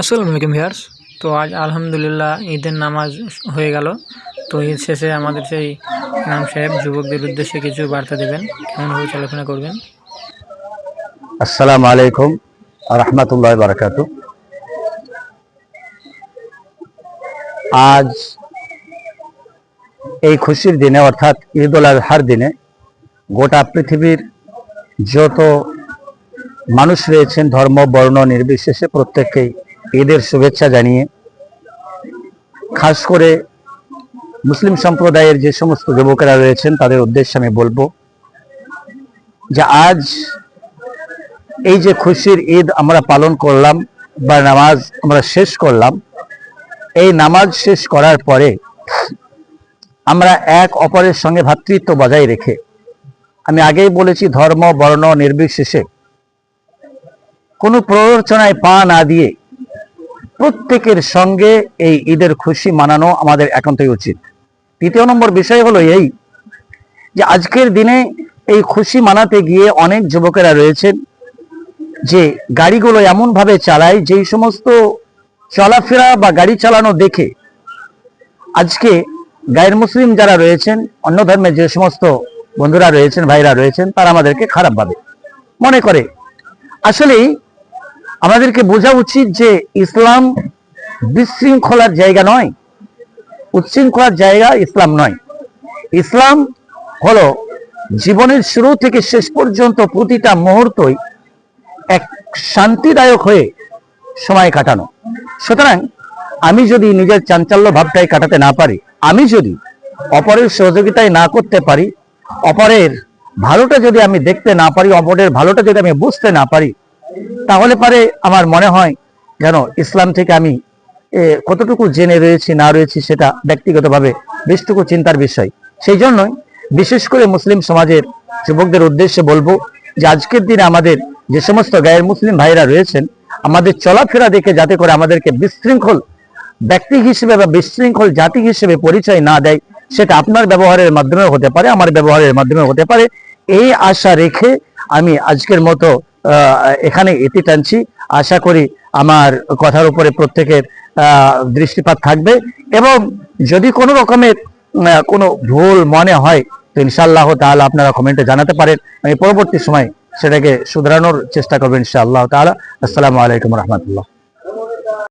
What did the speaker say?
আসসালামু আলাইকুম ভিউয়ার্স। তো আজ আলহামদুলিল্লাহ ঈদের নামাজ হয়ে গেল। তো ঈদ শেষে আমাদের সেই ইমাম সাহেব যুবকদের উদ্দেশ্যে কিছু বার্তা দেবেন, কেমনভাবে চলাফেরা করবেন। আসসালামু আলাইকুম রহমতুল্লাহ বারাকাত। আজ এই খুশির দিনে অর্থাৎ ঈদ উল আজহার দিনে গোটা পৃথিবীর যত মানুষ রয়েছেন ধর্ম বর্ণ নির্বিশেষে প্রত্যেককেই ঈদের শুভেচ্ছা জানিয়ে, খাস করে মুসলিম সম্প্রদায়ের যে সমস্ত যুবকেরা রয়েছেন তাদের উদ্দেশ্যে আমি বলবো যে আজ এই যে খুশির ঈদ আমরা পালন করলাম বা নামাজ আমরা শেষ করলাম, এই নামাজ শেষ করার পরে আমরা এক অপরের সঙ্গে ভ্রাতৃত্ব বজায় রেখে, আমি আগেই বলেছি ধর্ম বর্ণ নির্বিশেষে কোনো প্ররোচনায় পা না দিয়ে প্রত্যেকের সঙ্গে এই ঈদের খুশি মানানো আমাদের একান্তই উচিত। তৃতীয় নম্বর বিষয় হলো এই যে আজকের দিনে এই খুশি মানাতে গিয়ে অনেক যুবকেরা রয়েছেন যে গাড়িগুলো এমনভাবে চালায় যেই সমস্ত চলাফেরা বা গাড়ি চালানো দেখে আজকে গায়ের মুসলিম যারা রয়েছেন, অন্য ধর্মের যে সমস্ত বন্ধুরা রয়েছেন, ভাইরা রয়েছেন, তারা আমাদেরকে খারাপ ভাবে মনে করে। আসলেই আমাদেরকে বোঝা উচিত যে ইসলাম বিশৃঙ্খলার জায়গা নয়, উচ্ছৃঙ্খলার জায়গা ইসলাম নয়। ইসলাম হলো জীবনের শুরু থেকে শেষ পর্যন্ত প্রতিটা মুহূর্তই এক শান্তিদায়ক হয়ে সময় কাটানো। সুতরাং আমি যদি নিজের চাঞ্চল্য ভাবটাই কাটাতে না পারি, আমি যদি অপরের সহযোগিতায় না করতে পারি, অপরের ভালোটা যদি আমি দেখতে না পারি, অপরের ভালোটা যদি আমি বুঝতে না পারি, তাহলে পারে আমার মনে হয় যেন ইসলাম থেকে আমি কতটুকু জেনে রয়েছি না রয়েছি সেটা ব্যক্তিগতভাবে বেশটুকু চিন্তার বিষয়। সেই জন্যই বিশেষ করে মুসলিম সমাজের যুবকদের উদ্দেশ্যে বলবো যে আজকের দিনে আমাদের যে সমস্ত গায়ের মুসলিম ভাইরা রয়েছেন, আমাদের চলাফেরা দেখে যাতে করে আমাদেরকে বিশৃঙ্খল ব্যক্তি হিসেবে বা বিশৃঙ্খল জাতি হিসেবে পরিচয় না দেয়, সেটা আপনার ব্যবহারের মাধ্যমে হতে পারে, আমার ব্যবহারের মাধ্যমে হতে পারে। এই আশা রেখে আমি আজকের মতো এখানে ইতি টানছি। আশা করি আমার কথার উপরে প্রত্যেকের দৃষ্টিপাত থাকবে, এবং যদি কোনো রকমের কোনো ভুল মনে হয় তো ইনশাআল্লাহ তাআলা আপনারা কমেন্টে জানাতে পারেন, আমি পরবর্তী সময় সেটাকে শুধরানোর চেষ্টা করবেন ইনশাআল্লাহ তাআলা। আসসালামু আলাইকুম রহমতুল্লাহ।